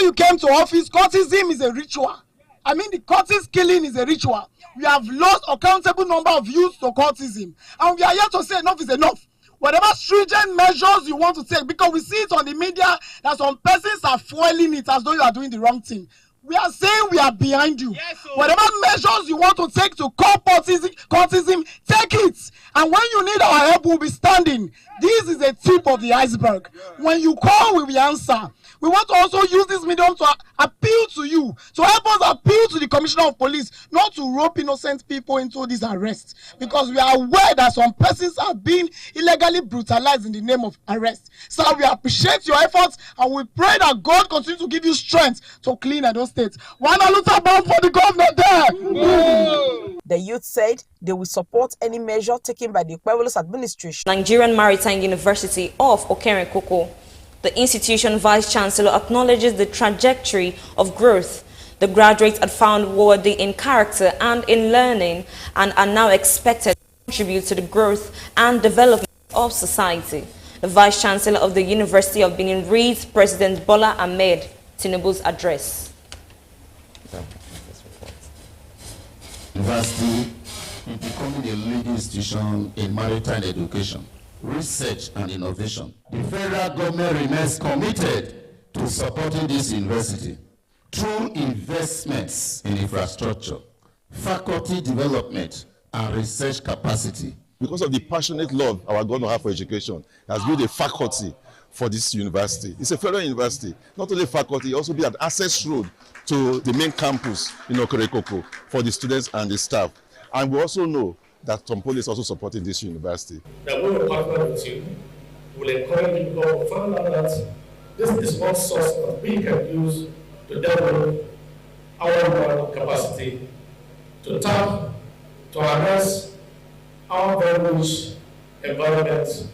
you came to office, cultism is a ritual. I mean, the cultist killing is a ritual. We have lost a countable number of youths to cultism. And we are here to say enough is enough. Whatever stringent measures you want to take, because we see it on the media that some persons are foiling it as though you are doing the wrong thing. We are saying we are behind you. Yes, whatever measures you want to take to curb cultism, take it. And when you need our help, we'll be standing. This is a tip of the iceberg. When you call, we will answer. We want to also use this medium to appeal to you, to help us appeal to the Commissioner of Police, not to rope innocent people into this arrest, because we are aware that some persons are being illegally brutalized in the name of arrest. So we appreciate your efforts, and we pray that God continue to give you strength to clean those states. One aluta bomb for the governor there. No. The youth said they will support any measure taken by the Pueblos administration. Nigerian Maritime University of Okerekoko. The institution vice-chancellor acknowledges the trajectory of growth. The graduates had found worthy in character and in learning and are now expected to contribute to the growth and development of society. The vice-chancellor of the University of Benin reads President Bola Ahmed Tinubu's address. University is becoming a leading institution in maritime education, research and innovation. The federal government remains committed to supporting this university through investments in infrastructure, faculty development, and research capacity. Because of the passionate love our government has for education, has built a faculty for this university. It's a federal university. Not only faculty, it also be an access road to the main campus in Okerekoko for the students and the staff. And we also know that some police also supporting this university. That we will partner with you. We'll encourage you to find out that this is one source that we can use to develop our capacity to tap, to address our very rich environment.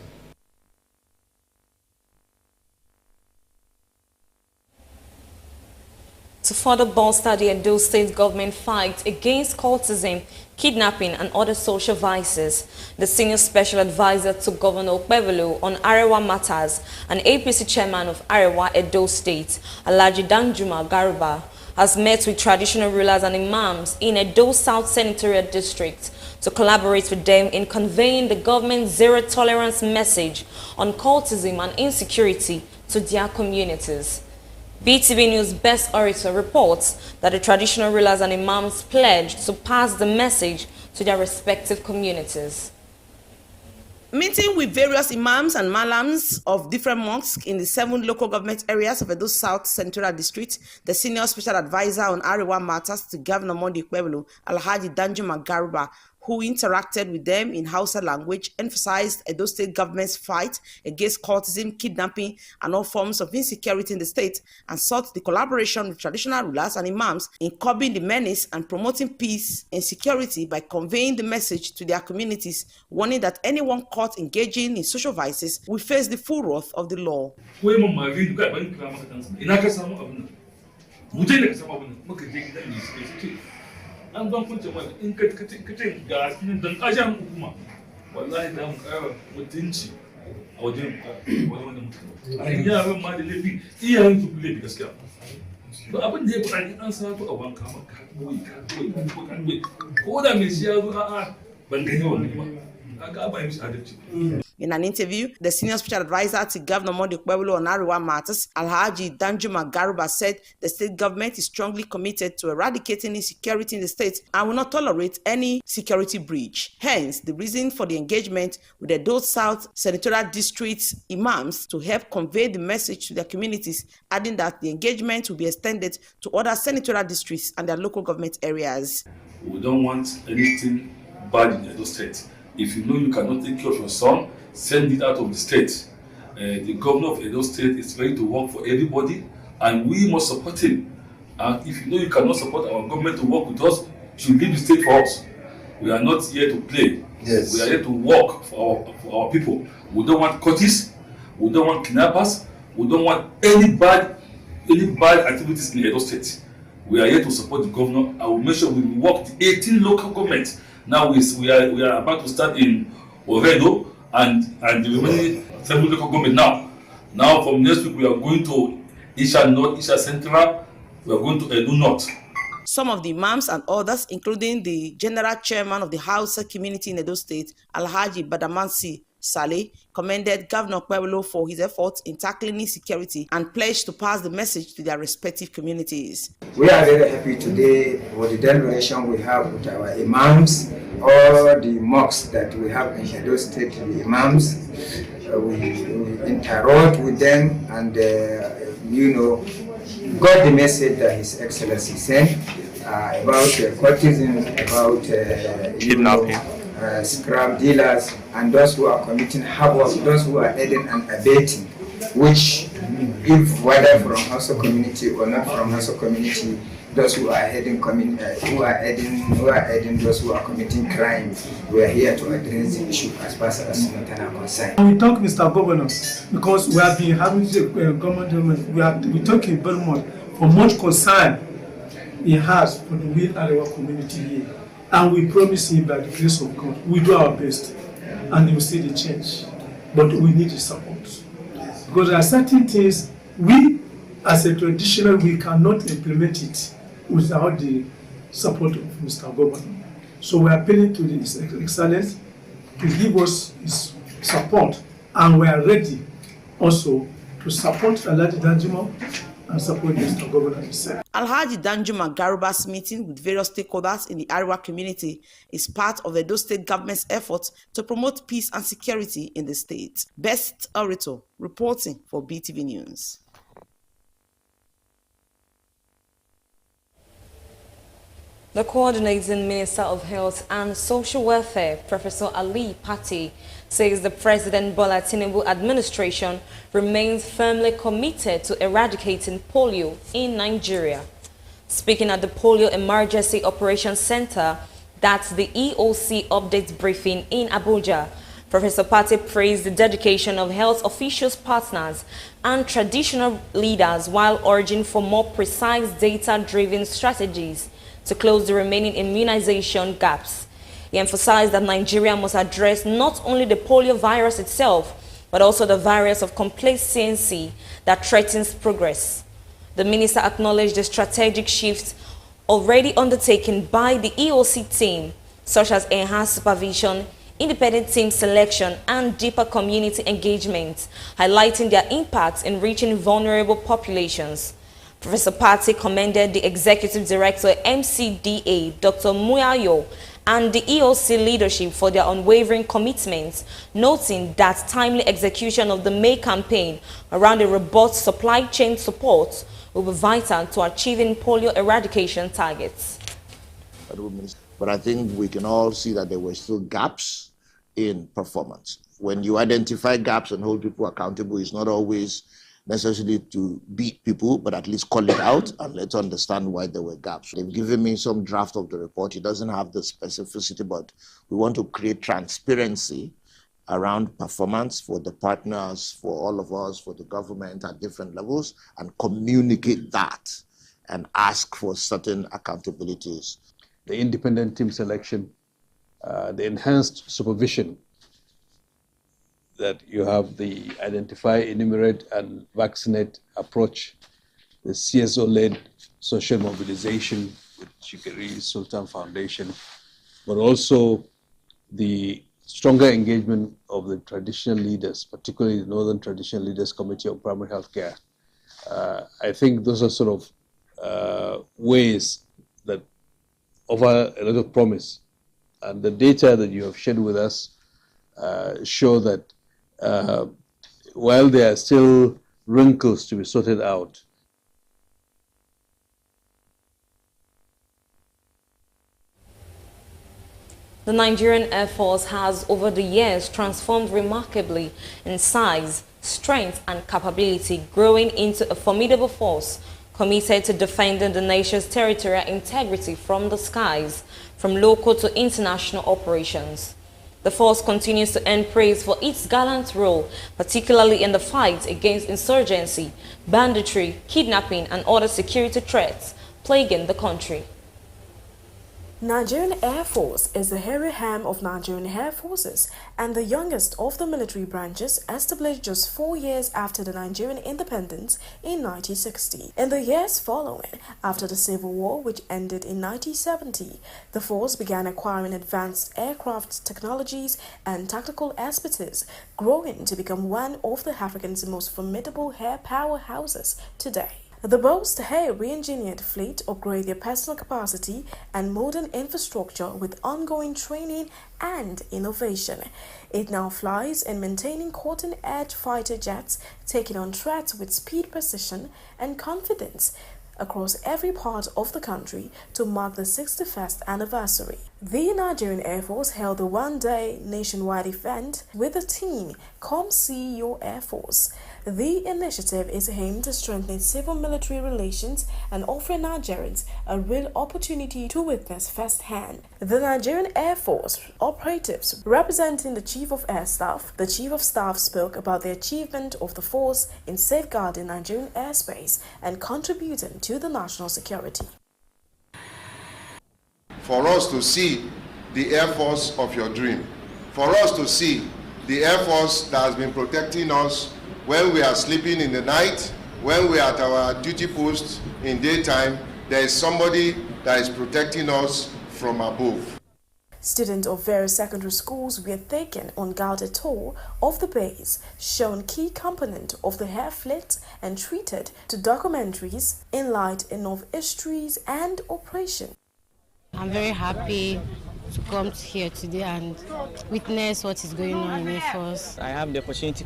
To further bolster the Edo State government fight against cultism, kidnapping and other social vices, the senior special advisor to Governor Okpebholo on Arewa matters and APC chairman of Arewa Edo State, Alhaji Danjuma Garuba, has met with traditional rulers and imams in Edo South Senatorial District to collaborate with them in conveying the government's zero-tolerance message on cultism and insecurity to their communities. BeeTv News Best Orator reports that the traditional rulers and imams pledged to pass the message to their respective communities. Meeting with various imams and malams of different mosques in the 7 local government areas of Edo South Senatorial District, the senior special advisor on Arewa matters to Governor Monday Okpebholo, Alhaji Danjuma Garuba, who interacted with them in Hausa language, emphasized Edo State government's fight against cultism, kidnapping, and all forms of insecurity in the state, and sought the collaboration with traditional rulers and imams in curbing the menace and promoting peace and security by conveying the message to their communities, warning that anyone caught engaging in social vices will face the full wrath of the law. An ban kunce mai in ka ga dan ajan hukuma wallahi da mu ƙara mutunci a wajen wannan mutum a yaran ma da laifi iyayen su laifi gaskiya ba abin da ya faɗa an sato a banka maka ko da mai shi ya zo a'a ban gani wannan ba kaga ba yi adalci. In an interview, the senior special advisor to Governor Monday Okpebholo on Arewa matters, Alhaji Danjuma Garuba, said the state government is strongly committed to eradicating insecurity in the state and will not tolerate any security breach. Hence, the reason for the engagement with the Edo South Senatorial District's imams to help convey the message to their communities, adding that the engagement will be extended to other senatorial districts and their local government areas. We don't want anything bad in Edo State. If you know you cannot take care of your son, send it out of the state. The governor of Edo State is ready to work for everybody, and we must support him. And if you know you cannot support our government to work with us, you should leave the state for us. We are not here to play. Yes. We are here to work for our people. We don't want courtists. We don't want kidnappers. We don't want any bad activities in Edo State. We are here to support the governor. I will make sure we work with 18 local governments. Now we are about to start in Oredo and the remaining 7 local government now. Now from next week we are going to Isha North, Isha Central, we are going to Edo North. Some of the imams and others, including the general chairman of the Hausa community in Edo State, Alhaji Badamansi Saleh, commended Governor Pueblo for his efforts in tackling insecurity and pledged to pass the message to their respective communities. We are very happy today with the deliberation we have with our imams, all the mosques that we have in Edo State, the imams. We interact with them and, got the message that His Excellency sent about cultism, about kidnapping, scrap dealers, and those who are committing havoc, those who are aiding and abetting, which, if whether from Hausa community or not from Hausa community, those who are aiding those who are committing crimes, we are here to address the issue as far as Natana concerned. We talk, Mr. Governor, because we have been having the government, we talking very much for much concern he has for the Will Arewa community here. And we promise him by the grace of God, we do our best and he will see the change. But we need his support. Because there are certain things we, as a traditional, we cannot implement it without the support of Mr. Governor. So we are appealing to His Excellency to give us his support, and we are ready also to support Alhaji Danjuma and support Mr. Governor himself. Alhaji Danjuma Garuba's meeting with various stakeholders in the Arewa community is part of the Edo State government's efforts to promote peace and security in the state. Best Orator reporting for BeeTv News. The Coordinating Minister of Health and Social Welfare, Professor Ali Pati, says the President Bola Tinubu administration remains firmly committed to eradicating polio in Nigeria. Speaking at the Polio Emergency Operations Center, that's the EOC update briefing in Abuja, Professor Pati praised the dedication of health officials, partners, and traditional leaders while urging for more precise data-driven strategies to close the remaining immunization gaps. He emphasized that Nigeria must address not only the polio virus itself, but also the virus of complacency that threatens progress. The minister acknowledged the strategic shifts already undertaken by the EOC team, such as enhanced supervision, independent team selection, and deeper community engagement, highlighting their impact in reaching vulnerable populations. Professor Pati commended the Executive Director MCDA, Dr. Muyayo, and the EOC leadership for their unwavering commitment, noting that timely execution of the May campaign around a robust supply chain support will be vital to achieving polio eradication targets. But I think we can all see that there were still gaps in performance. When you identify gaps and hold people accountable, it's not always necessarily to beat people, but at least call it out and let's understand why there were gaps. They've given me some draft of the report. It doesn't have the specificity, but we want to create transparency around performance for the partners, for all of us, for the government at different levels, and communicate that and ask for certain accountabilities. The independent team selection, the enhanced supervision, that you have the identify, enumerate, and vaccinate approach, the CSO-led social mobilization with Shikari Sultan Foundation, but also the stronger engagement of the traditional leaders, particularly the Northern Traditional Leaders Committee on Primary Health Care. I think those are sort of ways that offer a lot of promise. And the data that you have shared with us show that while there are still wrinkles to be sorted out, the Nigerian Air Force has over the years transformed remarkably in size, strength, and capability, growing into a formidable force committed to defending the nation's territorial integrity from the skies, from local to international operations. The force continues to earn praise for its gallant role, particularly in the fight against insurgency, banditry, kidnapping, and other security threats plaguing the country. Nigerian Air Force is the hero arm of Nigerian Air Forces and the youngest of the military branches, established just 4 years after the Nigerian independence in 1960. In the years following, after the Civil War, which ended in 1970, the force began acquiring advanced aircraft technologies and tactical expertise, growing to become one of the African's most formidable air powerhouses today. The boast a re-engineered fleet, upgrade their personal capacity and modern infrastructure with ongoing training and innovation. It now flies and maintaining cutting-edge fighter jets, taking on threats with speed, precision, and confidence across every part of the country to mark the 61st anniversary. The Nigerian Air Force held a one-day nationwide event with the theme "Come See Your Air Force." The initiative is aimed at strengthening civil-military relations and offering Nigerians a real opportunity to witness firsthand. The Nigerian Air Force operatives, representing the Chief of Air Staff, the Chief of Staff spoke about the achievement of the force in safeguarding Nigerian airspace and contributing to the national security. For us to see the Air Force of your dream, for us to see the Air Force that has been protecting us when we are sleeping in the night, when we are at our duty post in daytime, there is somebody that is protecting us from above. Students of various secondary schools were taken on guided tour of the base, shown key component of the air fleet and treated to documentaries in light of histories and operations. I'm very happy to come here today and witness what is going on in Air Force. I have the opportunity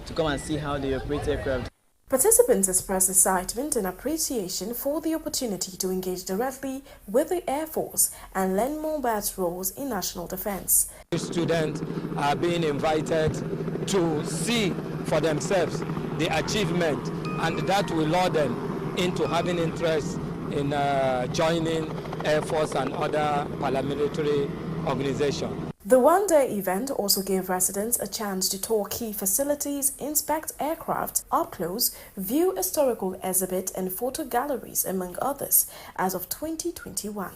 to come and see how they operate aircraft. Participants expressed excitement and appreciation for the opportunity to engage directly with the Air Force and learn more about its roles in national defense. Students are being invited to see for themselves the achievement, and that will lure them into having interest in joining Air Force and other paramilitary organizations. The one-day event also gave residents a chance to tour key facilities, inspect aircraft up close, view historical exhibits and photo galleries, among others, as of 2021.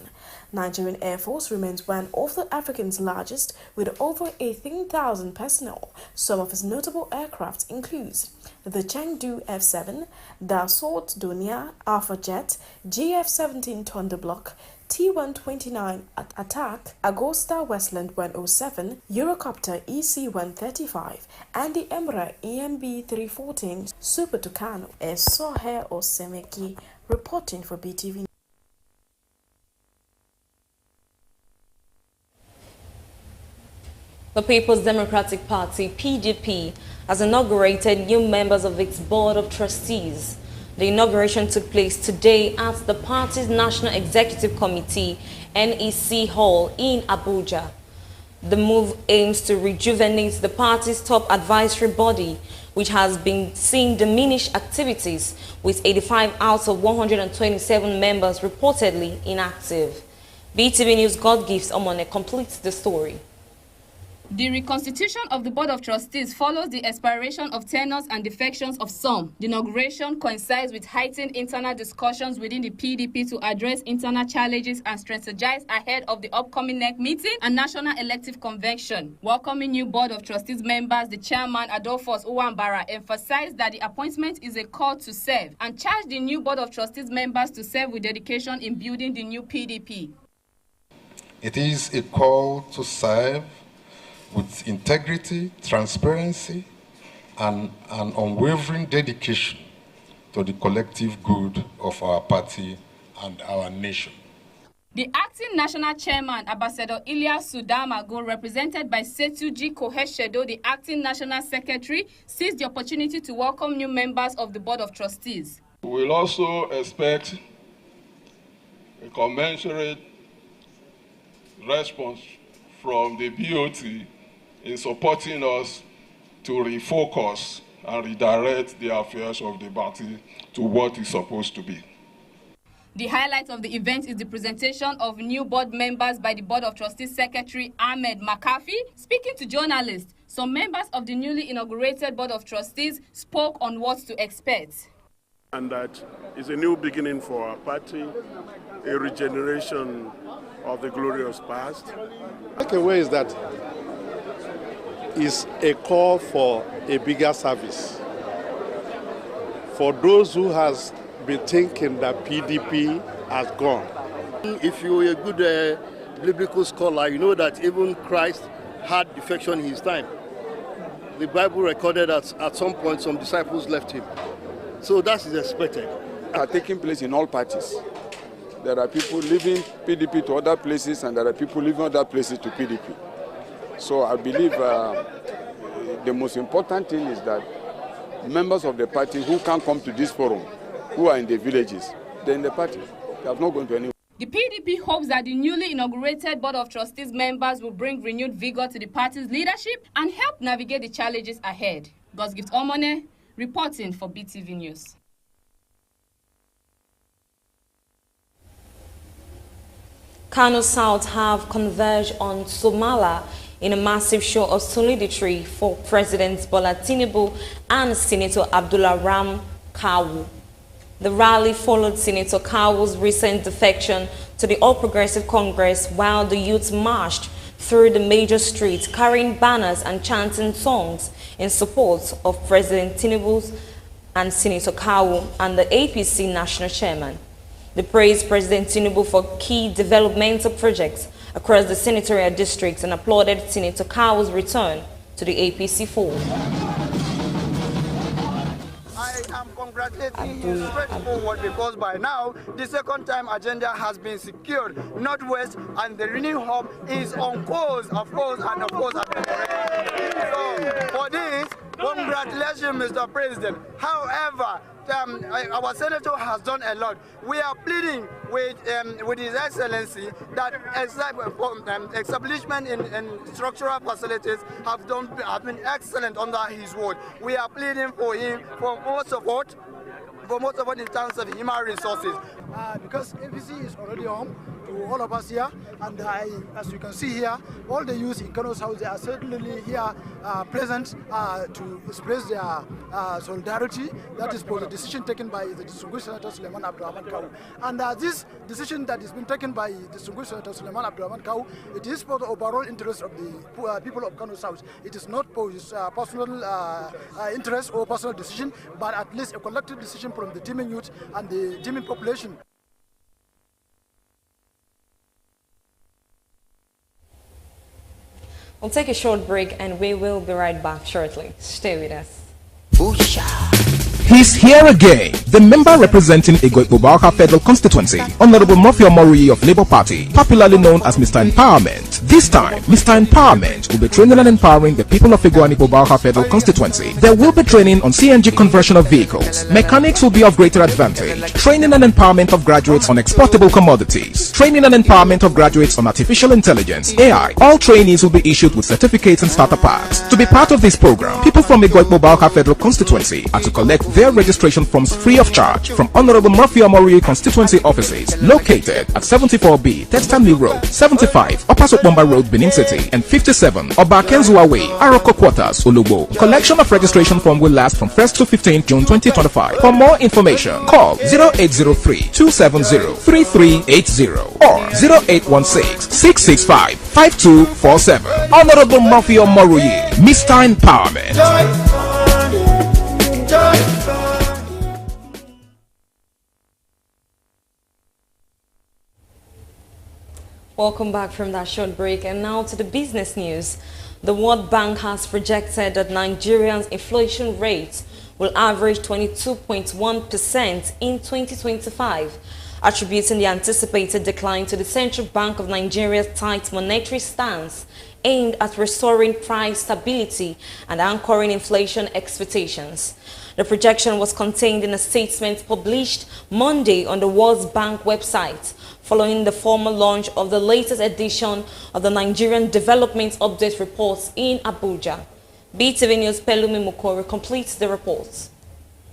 Nigerian Air Force remains one of the Africa's largest, with over 18,000 personnel. Some of its notable aircraft include the Chengdu F-7, Dassault Dunia Alpha Jet, GF-17 Thunderblock, T-129 Attack, Agosta Westland 107, Eurocopter EC-135, and the Embraer EMB-314 Super Tucano. Sohe Osemeki reporting for BeeTv. The People's Democratic Party, PDP, has inaugurated new members of its Board of Trustees. The inauguration took place today at the party's National Executive Committee, NEC Hall in Abuja. The move aims to rejuvenate the party's top advisory body, which has been seeing diminished activities, with 85 out of 127 members reportedly inactive. BeeTv News God Gives Omone completes the story. The reconstitution of the Board of Trustees follows the expiration of tenures and defections of some. The inauguration coincides with heightened internal discussions within the PDP to address internal challenges and strategize ahead of the upcoming NEC meeting and National Elective Convention. Welcoming new Board of Trustees members, the chairman, Adolphus Uwambara, emphasized that the appointment is a call to serve and charged the new Board of Trustees members to serve with dedication in building the new PDP. It is a call to serve with integrity, transparency, and an unwavering dedication to the collective good of our party and our nation. The acting national chairman, Ambassador Ilyas Sudamago, represented by Setuji Koheshedo, the acting national secretary, seized the opportunity to welcome new members of the Board of Trustees. We will also expect a commensurate response from the BOT in supporting us to refocus and redirect the affairs of the party to what is supposed to be. The highlight of the event is the presentation of new board members by the Board of Trustees Secretary Ahmed McAfee. Speaking to journalists, some members of the newly inaugurated Board of Trustees spoke on what to expect. And that is a new beginning for our party, a regeneration of the glorious past. Takeaway is that is a call for a bigger service. For those who has been thinking that PDP has gone. If you're a good biblical scholar, you know that even Christ had defection in his time. The Bible recorded that at some point some disciples left him. So that is expected. Are taking place in all parties. There are people leaving PDP to other places, and there are people leaving other places to PDP. So I believe the most important thing is that members of the party who can't come to this forum, who are in the villages, they're in the party. They have not gone to anywhere. The PDP hopes that the newly inaugurated Board of Trustees members will bring renewed vigor to the party's leadership and help navigate the challenges ahead. God's Gift Omone, reporting for BeeTv News. Kano South have converged on Somala in a massive show of solidarity for President Bola Tinubu and Senator Abdullah Ram Kawu. The rally followed Senator Kawu's recent defection to the All Progressive Congress, while the youth marched through the major streets carrying banners and chanting songs in support of President Tinubu and Senator Kawu and the APC national chairman. They praised President Tinubu for key developmental projects across the senatorial districts and applauded Senator Kawu's return to the APC fold. I am congratulating him straightforward because by now the second time agenda has been secured. Northwest and the renewed hub is on course, of course, and of course has been corrected. So for this, congratulations, Mr. President. However, our senator has done a lot. We are pleading with His Excellency that establishment in structural facilities have been excellent under his word. We are pleading for him for more support in terms of human resources. Because APC is already home to all of us here, and as you can see here, all the youth in Kano's house, they are certainly here present to express their solidarity. That is for the decision taken by the distinguished Senator Suleiman Abdurrahman Kawu. And this decision that has been taken by the distinguished Senator Suleiman Abdurrahman Kawu, it is for the overall interest of the people of Kano's house. It is not for his personal interest or personal decision, but at least a collective decision from the teeming youth and the teeming population. We'll take a short break and we will be right back shortly. Stay with us. He's here again. The member representing Igwe-Bubaka Federal Constituency, Honorable Murphy Omorui of Labour Party, popularly known as Mr. Empowerment. This time, Mr. Empowerment will be training and empowering the people of Igwe-Bubaka Federal Constituency. There will be training on CNG conversion of vehicles. Mechanics will be of greater advantage. Training and empowerment of graduates on exportable commodities. Training and empowerment of graduates on artificial intelligence, AI. All trainees will be issued with certificates and starter packs. To be part of this program, people from Igwe-Bubaka Federal Constituency are to collect their registration forms free of charge from Honorable Murphy Omorui constituency offices located at 74B, Textanley Road, 75, Upper Sokbomba Road, Benin City, and 57, Obakenzuwa Way, Aroko Quarters, Olubo. Collection of registration form will last from 1st to 15th June 2025. For more information, call 0803-270-3380 or 0816-665-5247. Honorable Murphy Omorui, Mr. Empowerment. Welcome back from that short break, and now to the business news. The World Bank has projected that Nigeria's inflation rate will average 22.1% in 2025, attributing the anticipated decline to the Central Bank of Nigeria's tight monetary stance aimed at restoring price stability and anchoring inflation expectations. The projection was contained in a statement published Monday on the World Bank website, following the formal launch of the latest edition of the Nigerian Development Update Reports in Abuja. BeeTv News' Pelumi Mukori completes the report.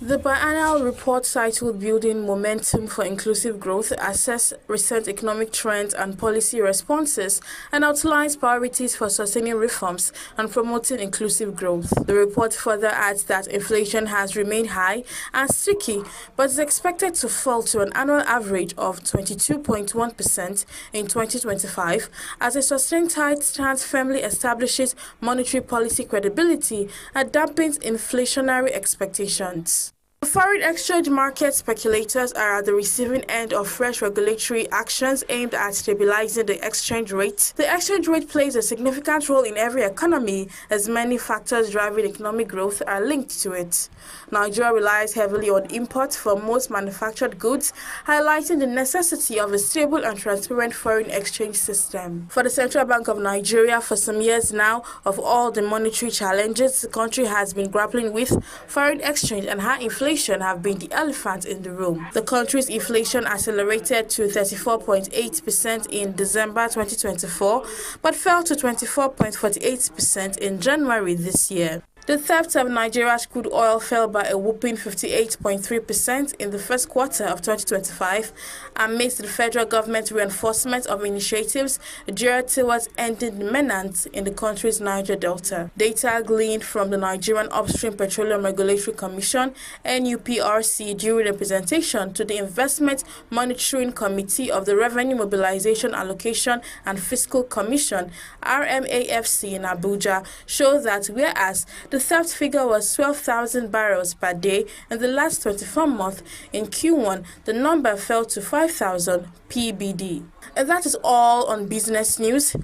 The biannual report titled Building Momentum for Inclusive Growth assesses recent economic trends and policy responses and outlines priorities for sustaining reforms and promoting inclusive growth. The report further adds that inflation has remained high and sticky, but is expected to fall to an annual average of 22.1% in 2025 as a sustained tight stance firmly establishes monetary policy credibility and dampens inflationary expectations. Foreign exchange market speculators are at the receiving end of fresh regulatory actions aimed at stabilizing the exchange rate. The exchange rate plays a significant role in every economy as many factors driving economic growth are linked to it. Nigeria relies heavily on imports for most manufactured goods, highlighting the necessity of a stable and transparent foreign exchange system. For the Central Bank of Nigeria, for some years now, of all the monetary challenges the country has been grappling with, foreign exchange and high inflation have been the elephant in the room. The country's inflation accelerated to 34.8% in December 2024, but fell to 24.48% in January this year. The theft of Nigeria's crude oil fell by a whopping 58.3% in the first quarter of 2025 amidst the federal government's reinforcement of initiatives geared towards ending the menace in the country's Niger Delta. Data gleaned from the Nigerian Upstream Petroleum Regulatory Commission (NUPRC) during a presentation to the Investment Monitoring Committee of the Revenue Mobilization Allocation and Fiscal Commission (RMAFC) in Abuja show that whereas the theft figure was 12,000 barrels per day in the last 24 months. In Q1, the number fell to 5,000 PBD. And that is all on business news.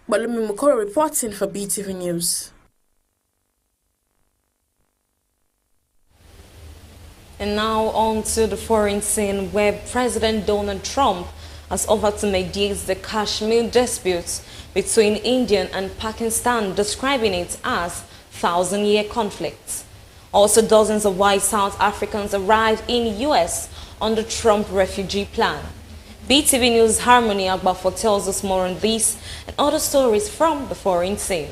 Balumi Mukoro reporting for BeeTv News. And now on to the foreign scene, where President Donald Trump has offered to mediate the Kashmir disputes between India and Pakistan, describing it as thousand-year conflicts. Also, dozens of white South Africans arrived in U.S. on the Trump refugee plan. BeeTv News' Harmony Agbafo tells us more on this and other stories from the foreign scene.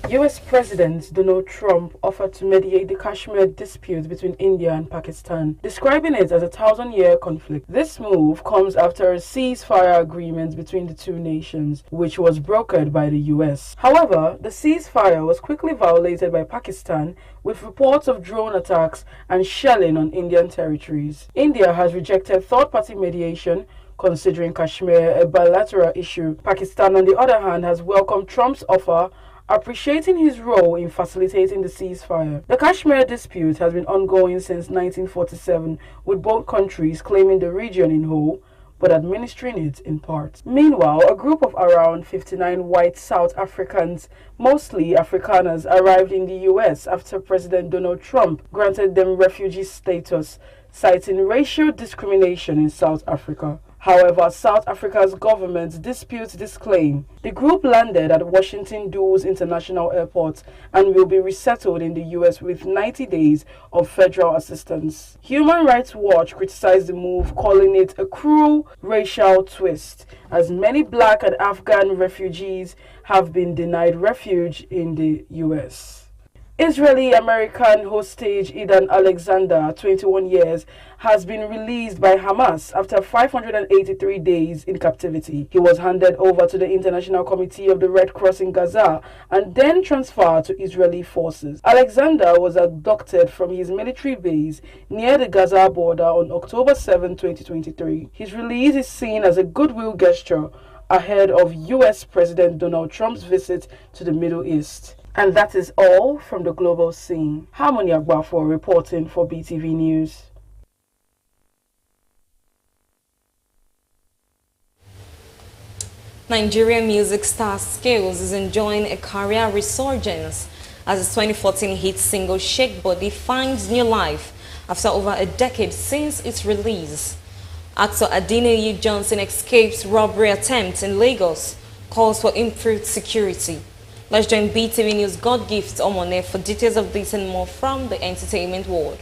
U.S. President Donald Trump offered to mediate the Kashmir dispute between India and Pakistan, describing it as a thousand-year conflict. This move comes after a ceasefire agreement between the two nations, which was brokered by the U.S. However, the ceasefire was quickly violated by Pakistan, with reports of drone attacks and shelling on Indian territories. India has rejected third-party mediation, considering Kashmir a bilateral issue. Pakistan, on the other hand, has welcomed Trump's offer, appreciating his role in facilitating the ceasefire. The Kashmir dispute has been ongoing since 1947, with both countries claiming the region in whole, but administering it in part. Meanwhile, a group of around 59 white South Africans, mostly Afrikaners, arrived in the U.S. after President Donald Trump granted them refugee status, citing racial discrimination in South Africa. However, South Africa's government disputes this claim. The group landed at Washington Dulles International Airport and will be resettled in the U.S. with 90 days of federal assistance. Human Rights Watch criticized the move, calling it a cruel racial twist, as many black and Afghan refugees have been denied refuge in the U.S. Israeli-American hostage Idan Alexander, 21 years, has been released by Hamas after 583 days in captivity. He was handed over to the International Committee of the Red Cross in Gaza and then transferred to Israeli forces. Alexander was abducted from his military base near the Gaza border on October 7, 2023. His release is seen as a goodwill gesture ahead of U.S. President Donald Trump's visit to the Middle East. And that is all from the global scene. Harmony Agbafo reporting for BeeTv News. Nigerian music star Skills is enjoying a career resurgence as his 2014 hit single Shake Body finds new life after over a decade since its release. Actor Adeniyi Johnson escapes robbery attempt in Lagos, calls for improved security. Let's join BeeTv News God Gift Omone for details of this and more from the entertainment world.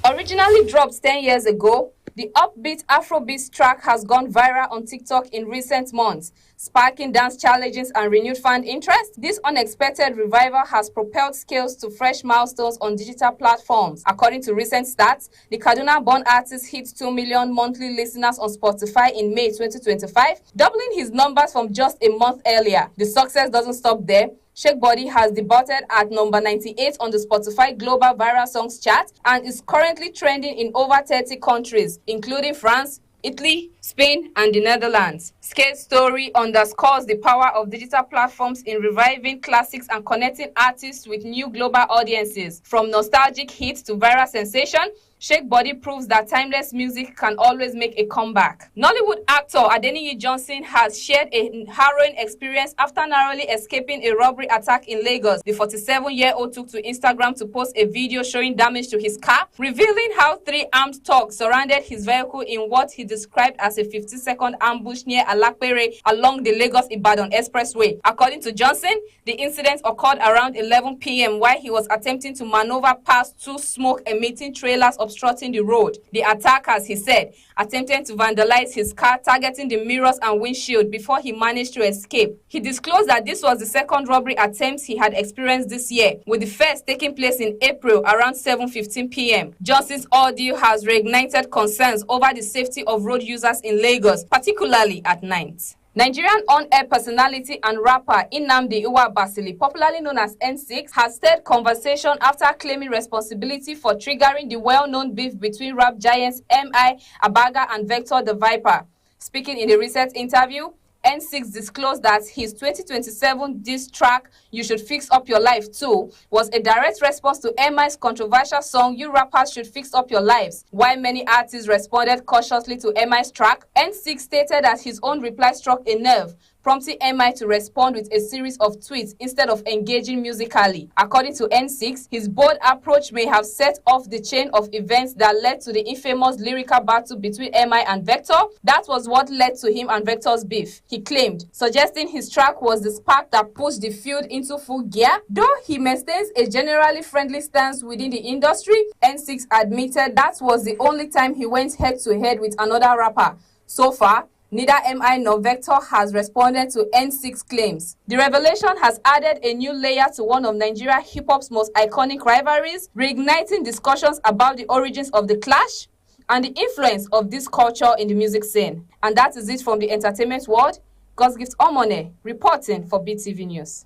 Originally dropped 10 years ago, The upbeat Afrobeat track has gone viral on TikTok in recent months, sparking dance challenges and renewed fan interest. This unexpected revival has propelled Scales to fresh milestones on digital platforms. According to recent stats, the Kaduna-born artist hit 2 million monthly listeners on Spotify in May 2025, doubling his numbers from just a month earlier. The success doesn't stop there. Shake Body has debuted at number 98 on the Spotify Global Viral Songs chart and is currently trending in over 30 countries, including France, Italy, Spain, and the Netherlands. Skate's story underscores the power of digital platforms in reviving classics and connecting artists with new global audiences. From nostalgic hits to viral sensation, Shake Body proves that timeless music can always make a comeback. Nollywood actor Adeniyi Johnson has shared a harrowing experience after narrowly escaping a robbery attack in Lagos. The 47-year-old took to Instagram to post a video showing damage to his car, revealing how 3 armed thugs surrounded his vehicle in what he described as a 50-second ambush near Alapere along the Lagos-Ibadan Expressway. According to Johnson, the incident occurred around 11 p.m. while he was attempting to maneuver past 2 smoke-emitting trailers obstructing the road. The attackers, he said, attempted to vandalize his car, targeting the mirrors and windshield before he managed to escape. He disclosed that this was the second robbery attempt he had experienced this year, with the first taking place in April around 7:15 p.m. Johnson's ordeal has reignited concerns over the safety of road users in Lagos, particularly at night. Nigerian on-air personality and rapper Nnamdi Basili, popularly known as N6, has stirred conversation after claiming responsibility for triggering the well-known beef between rap giants M.I. Abaga and Vector the Viper. Speaking in a recent interview, N6 disclosed that his 2027 diss track, You Should Fix Up Your Life Too, was a direct response to M.I.'s controversial song, You Rappers Should Fix Up Your Lives. While many artists responded cautiously to M.I.'s track, N6 stated that his own reply struck a nerve, prompting M.I. to respond with a series of tweets instead of engaging musically. According to N6, his bold approach may have set off the chain of events that led to the infamous lyrical battle between M.I. and Vector. That was what led to him and Vector's beef, he claimed, suggesting his track was the spark that pushed the feud into full gear. Though he maintains a generally friendly stance within the industry, N6 admitted that was the only time he went head-to-head with another rapper. So far, neither M.I. nor Vector has responded to N6 claims. The revelation has added a new layer to one of Nigeria hip-hop's most iconic rivalries, reigniting discussions about the origins of the clash and the influence of this culture in the music scene. And that is it from the entertainment world. God's Gift Omone, reporting for BeeTv News.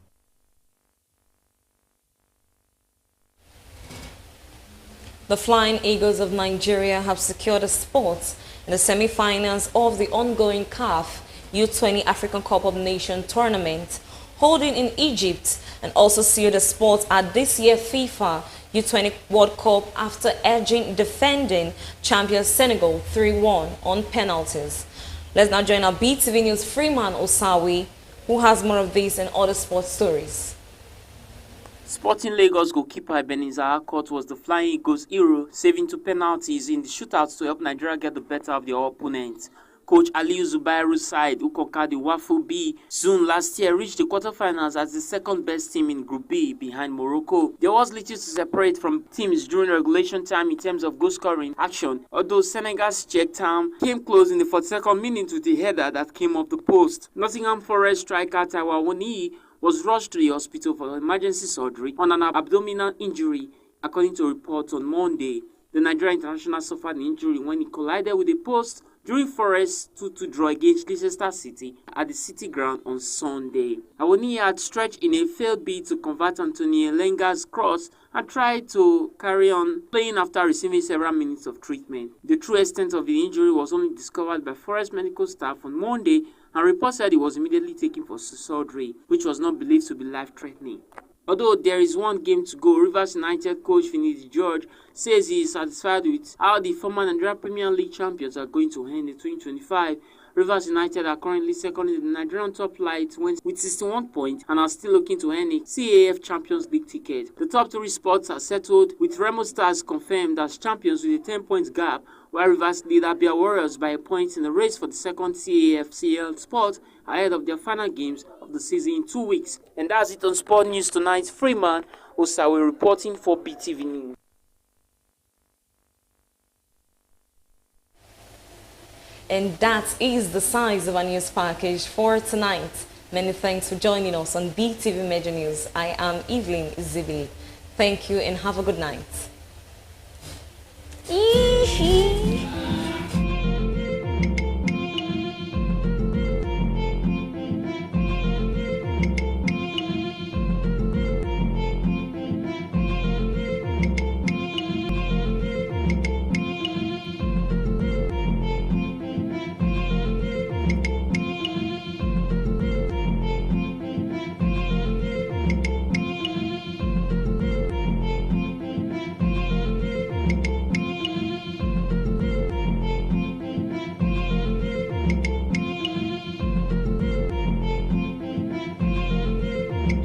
The Flying Eagles of Nigeria have secured a spot in the semi-finals of the ongoing CAF U20 African Cup of Nations tournament holding in Egypt, and also sealed a spot at this year's FIFA U20 World Cup after edging defending champion Senegal 3-1 on penalties. Let's now join our BeeTv News Freeman Osawi, who has more of these and other sports stories. Sporting Lagos goalkeeper Ebenezer Akot was the Flying Eagles' hero, saving 2 penalties in the shootouts to help Nigeria get the better of their opponents. Coach Aliyu Zubairu's side, who conquered the Waffle B soon last year, reached the quarterfinals as the second-best team in Group B behind Morocco. There was little to separate from teams during regulation time in terms of goal-scoring action, although Senegal's check time came close in the 42nd minute with a header that came off the post. Nottingham Forest striker Taiwo Awoniyi was rushed to the hospital for emergency surgery on an abdominal injury, according to reports on Monday. The Nigerian international suffered an injury when he collided with a post during Forest's 2-2 draw against Leicester City at the City Ground on Sunday. Awoniyi had stretched in a failed bid to convert Anthony Elenga's cross and tried to carry on playing after receiving several minutes of treatment. The true extent of the injury was only discovered by Forest medical staff on Monday, and reports said he was immediately taken for surgery, which was not believed to be life-threatening. Although there is one game to go, Rivers United coach Finidi George says he is satisfied with how the former Nigeria Premier League champions are going to end the 2025. Rivers United are currently second in the Nigerian top flight with 61 points and are still looking to earn a CAF Champions League ticket. The top 3 spots are settled, with Remo Stars confirmed as champions with a 10-point gap, while Rivers lead Abia Warriors by a point in the race for the second CAFCL spot ahead of their final games of the season in 2 weeks. And that's it on Sport News tonight. Freeman Osawe reporting for BeeTv News. And that is the size of our news package for tonight. Many thanks for joining us on BeeTv Major News. I am Evelyn Zibili. Thank you and have a good night.